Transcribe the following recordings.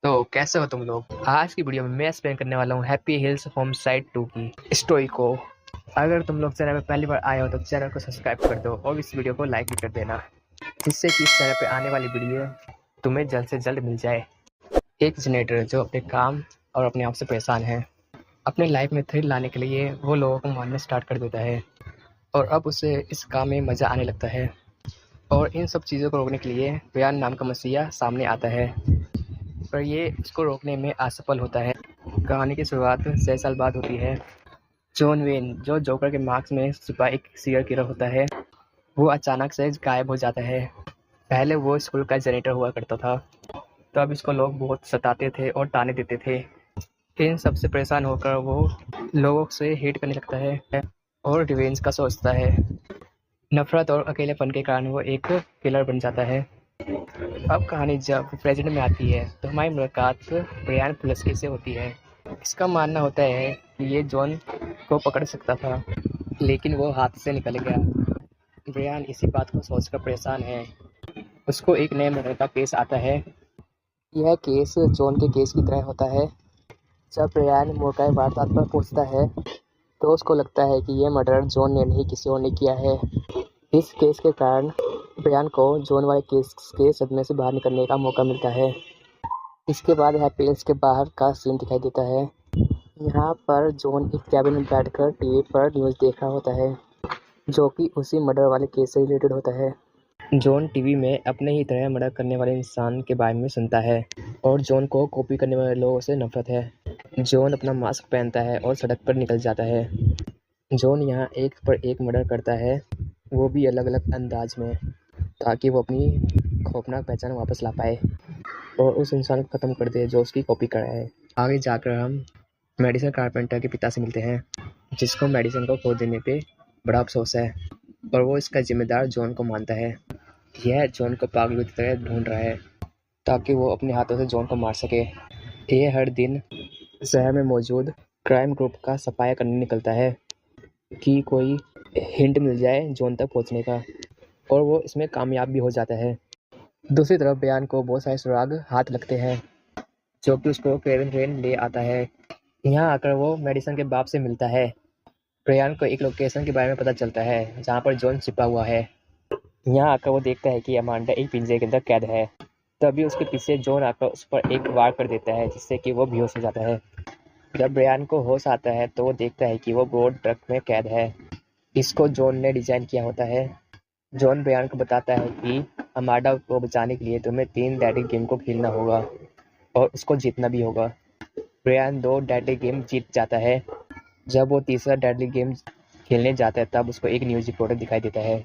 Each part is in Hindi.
तो कैसे हो तुम लोग। आज की वीडियो में मैं एक्सप्लेन करने वाला हूँ हैप्पी हिल्स होम साइड 2 की स्टोरी को। अगर तुम लोग चैनल पे पहली बार आए हो तो चैनल को सब्सक्राइब कर दो और इस वीडियो को लाइक भी कर देना, जिससे कि इस चैनल पे आने वाली वीडियो तुम्हें जल्द से जल्द मिल जाए। एक जनरेटर जो अपने काम और अपने आप से परेशान है, अपने लाइफ में थ्रिल लाने के लिए वो लोगों को मारना स्टार्ट कर देता है और अब उसे इस काम में मज़ा आने लगता है। और इन सब चीज़ों को रोकने के लिए ब्रियान नाम का मसीहा सामने आता है, पर ये इसको रोकने में असफल होता है। कहानी की शुरुआत 6 साल बाद होती है। जॉन वेन, जो जोकर के मार्क्स में छुपा एक सीरियल किलर होता है, वो अचानक से गायब हो जाता है। पहले वो स्कूल का जनेटर हुआ करता था, तब इसको लोग बहुत सताते थे और ताने देते थे। इन सबसे परेशान होकर वो लोगों से हेट करने लगता है और रिवेंज का सोचता है। नफरत और अकेलेपन के कारण वो एक किलर बन जाता है। अब कहानी जब प्रेजेंट में आती है तो हमारी मुलाकात ब्रियान प्लस्की से होती है। इसका मानना होता है कि ये जॉन को पकड़ सकता था, लेकिन वो हाथ से निकल गया। ब्रियान इसी बात को सोचकर परेशान है। उसको एक नए मर्डर का केस आता है। यह केस जॉन के केस की तरह होता है। जब ब्रियान मौका वारदात पर पहुंचता है तो उसको लगता है कि यह मर्डर जॉन ने नहीं किसी और ने किया है। इस केस के कारण ब्रियान को जॉन वाले केस के सदमे से बाहर निकलने का मौका मिलता है। इसके बाद हैप्पी हिल्स के बाहर का सीन दिखाई देता है। यहाँ पर जॉन एक कैबिन में बैठकर टीवी पर न्यूज़ देख रहा होता है, जो कि उसी मर्डर वाले केस से रिलेटेड होता है। जॉन टीवी में अपने ही तरह मर्डर करने वाले इंसान के बारे में सुनता है और जॉन को कॉपी करने वाले लोगों से नफरत है। जॉन अपना मास्क पहनता है और सड़क पर निकल जाता है। जॉन यहाँ एक पर एक मर्डर करता है, वो भी अलग अलग अंदाज में, ताकि वो अपनी खौफनाक पहचान वापस ला पाए और उस इंसान को ख़त्म कर दे जो उसकी कॉपी कर रहा है। आगे जाकर हम मेडिसन कारपेंटर के पिता से मिलते हैं, जिसको मेडिसन को खो देने पे बड़ा अफसोस है और वो इसका जिम्मेदार जॉन को मानता है। यह जॉन को पागलों की तरह ढूंढ रहा है ताकि वो अपने हाथों से जॉन को मार सके। ये हर दिन शहर में मौजूद क्राइम ग्रुप का सफाया करने निकलता है कि कोई हिंट मिल जाए जॉन तक पहुंचने का, और वो इसमें कामयाब भी हो जाता है। दूसरी तरफ बयान को बहुत सारे सुराग हाथ लगते हैं, जो कि उसको क्रेवन रेन ले आता है। यहाँ आकर वो मेडिसन के बाप से मिलता है। बयान को एक लोकेशन के बारे में पता चलता है जहाँ पर जॉन छिपा हुआ है। यहाँ आकर वो देखता है कि अमांडा एक पिंजरे के अंदर कैद है। तभी उसके पीछे जॉन आकर उस पर एक वार कर देता है, जिससे कि वो बेहोश हो जाता है। जब ब्रियान को होश आता है तो वो देखता है कि वो गोल्ड ट्रक में कैद है। इसको जॉन ने डिजाइन किया होता है। जॉन ब्रियान को बताता है कि अमांडा को बचाने के लिए तुम्हें 3 डेडली गेम को खेलना होगा और उसको जीतना भी होगा। ब्रियान 2 डेडली गेम जीत जाता है। जब वो तीसरा डेडली गेम खेलने जाता है तब उसको एक न्यूज़ रिपोर्टर दिखाई देता है।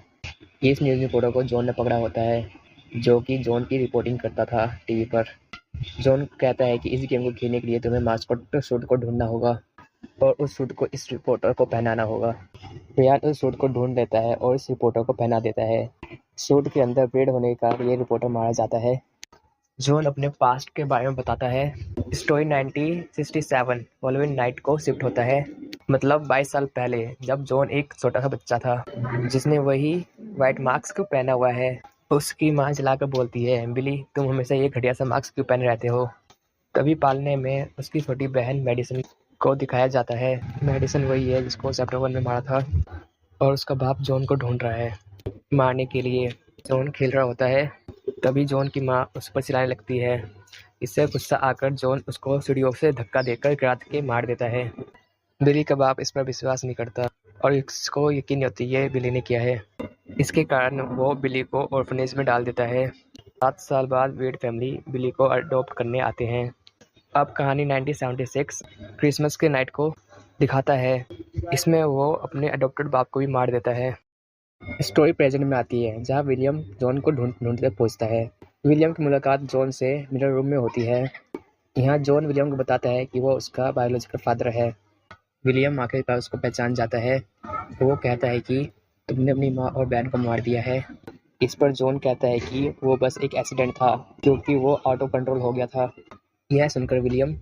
इस न्यूज़ रिपोर्टर को जॉन ने पकड़ा होता है, जो कि जॉन की रिपोर्टिंग करता था टीवी पर। जॉन कहता है कि इस गेम को खेलने के लिए तुम्हें मास्कोट सूट को ढूंढना होगा और उस सूट को इस रिपोर्टर को पहनाना होगा। ब्रियान उस सूट को ढूंढ लेता है और इस रिपोर्टर को पहना देता है। सूट के अंदर ब्रेड होने के कारण ये रिपोर्टर मारा जाता है। जॉन अपने पास्ट के बारे में बताता है। स्टोरी 1967 फॉलोइंग नाइट को शिफ्ट होता है, मतलब 22 साल पहले, जब जॉन एक छोटा सा बच्चा था जिसने वही वाइट मास्क को पहना हुआ है। उसकी माँ जलाकर बोलती है, बिली तुम हमेशा ये घटिया सा मास्क क्यों पहने रहते हो। तभी पालने में उसकी छोटी बहन मेडिसन को दिखाया जाता है। मेडिसन वही है जिसको चैप्टर 1 में मारा था और उसका बाप जॉन को ढूंढ रहा है मारने के लिए। जॉन खेल रहा होता है, तभी जॉन की माँ उस पर चिल्लाने लगती है। इससे गुस्सा आकर जॉन उसको सीढ़ियों से धक्का देकर गिरा के मार देता है। बिली का बाप इस पर विश्वास नहीं करता और इसको यकीन नहीं होती ये बिली ने किया है। इसके कारण वो बिली को ऑर्फनेज में डाल देता है। 7 साल बाद वेड फैमिली बिली को अडॉप्ट करने आते हैं। अब कहानी 1976 क्रिसमस के नाइट को दिखाता है। इसमें वो अपने अडॉप्टेड बाप को भी मार देता है। स्टोरी प्रेजेंट में आती है, जहाँ विलियम जॉन को ढूंढते पहुंचता है। विलियम की मुलाकात जॉन से मिरर रूम में होती है। यहाँ जॉन विलियम को बताता है कि वो उसका बायोलॉजिकल फादर है। विलियम आखिरकार उसको पहचान जाता है। वो कहता है कि तुमने अपनी माँ और बहन को मार दिया है। इस पर जॉन कहता है कि वो बस एक एक्सीडेंट था, क्योंकि वो ऑटो कंट्रोल हो गया था। यह सुनकर विलियम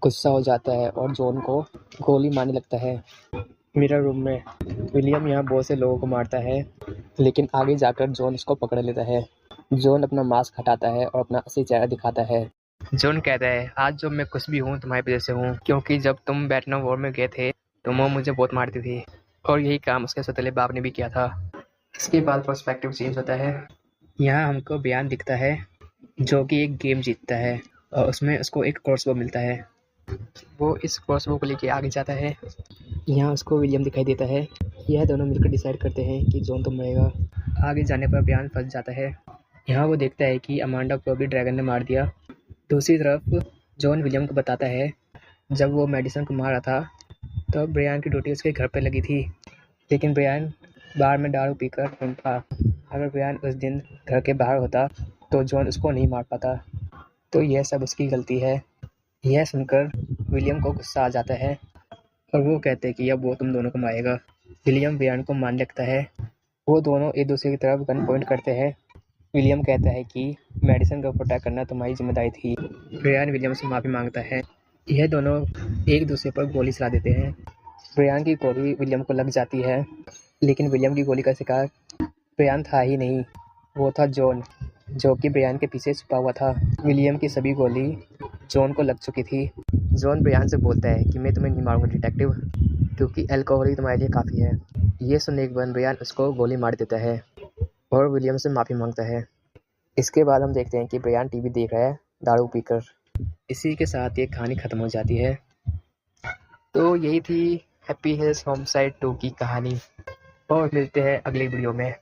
गुस्सा हो जाता है और जॉन को गोली मारने लगता है। मिरर रूम में विलियम यहाँ बहुत से लोगों को मारता है, लेकिन आगे जाकर जॉन उसको पकड़ लेता है। जॉन अपना मास्क हटाता है और अपना असली चेहरा दिखाता है। जॉन कहता है आज जो मैं कुछ भी हूँ तुम्हारी वजह से हूँ, क्योंकि जब तुम वियतनाम वॉर में गए थे तो वो मुझे बहुत मारती थी और यही काम उसके सौतेले बाप ने भी किया था। इसके बाद पर्सपेक्टिव चेंज होता है। यहाँ हमको बयान दिखता है जो कि एक गेम जीतता है और उसमें उसको एक क्रॉसबो मिलता है। वो इस क्रॉसबो को लेके आगे जाता है। यहाँ उसको विलियम दिखाई देता है। यह दोनों मिलकर डिसाइड करते हैं कि जॉन तो मरेगा। आगे जाने पर बयान फंस जाता है। यहाँ वो देखता है कि अमांडा को भी ड्रैगन ने मार दिया। दूसरी तरफ जॉन विलियम को बताता है जब वो मेडिसन को मारा था तो ब्रियान की ड्यूटी उसके घर पे लगी थी, लेकिन ब्रियान बार में दारू पीकर खून था। अगर ब्रियान उस दिन घर के बाहर होता तो जॉन उसको नहीं मार पाता, तो यह सब उसकी गलती है। यह सुनकर विलियम को गुस्सा आ जाता है और वो कहते हैं कि अब वो तुम दोनों को मारेगा। विलियम ब्रियान को मारने लगता है। वो दोनों एक दूसरे की तरफ गन पॉइंट करते हैं। विलियम कहता है कि मेडिसन को प्रोटेक्ट करना तुम्हारी जिम्मेदारी थी। ब्रियान विलियम से माफ़ी मांगता है। यह दोनों एक दूसरे पर गोली चला देते हैं। ब्रियान की गोली विलियम को लग जाती है, लेकिन विलियम की गोली का शिकार ब्रियान था ही नहीं, वो था जॉन, जो कि ब्रियान के पीछे छुपा हुआ था। विलियम की सभी गोली जॉन को लग चुकी थी। जॉन ब्रियान से बोलता है कि मैं तुम्हें नहीं मारूंगा डिटेक्टिव, क्योंकि अल्कोहल ही तुम्हारे लिए काफ़ी है। ये सुनने के बाद ब्रियान उसको गोली मार देता है और विलियम से माफ़ी मांगता है। इसके बाद हम देखते हैं कि ब्रियान टीवी देख रहा है दारू पीकर। इसी के साथ ये कहानी ख़त्म हो जाती है। तो यही थी हैप्पी हिल्स होमसाइड 2 की कहानी और मिलते हैं अगली वीडियो में।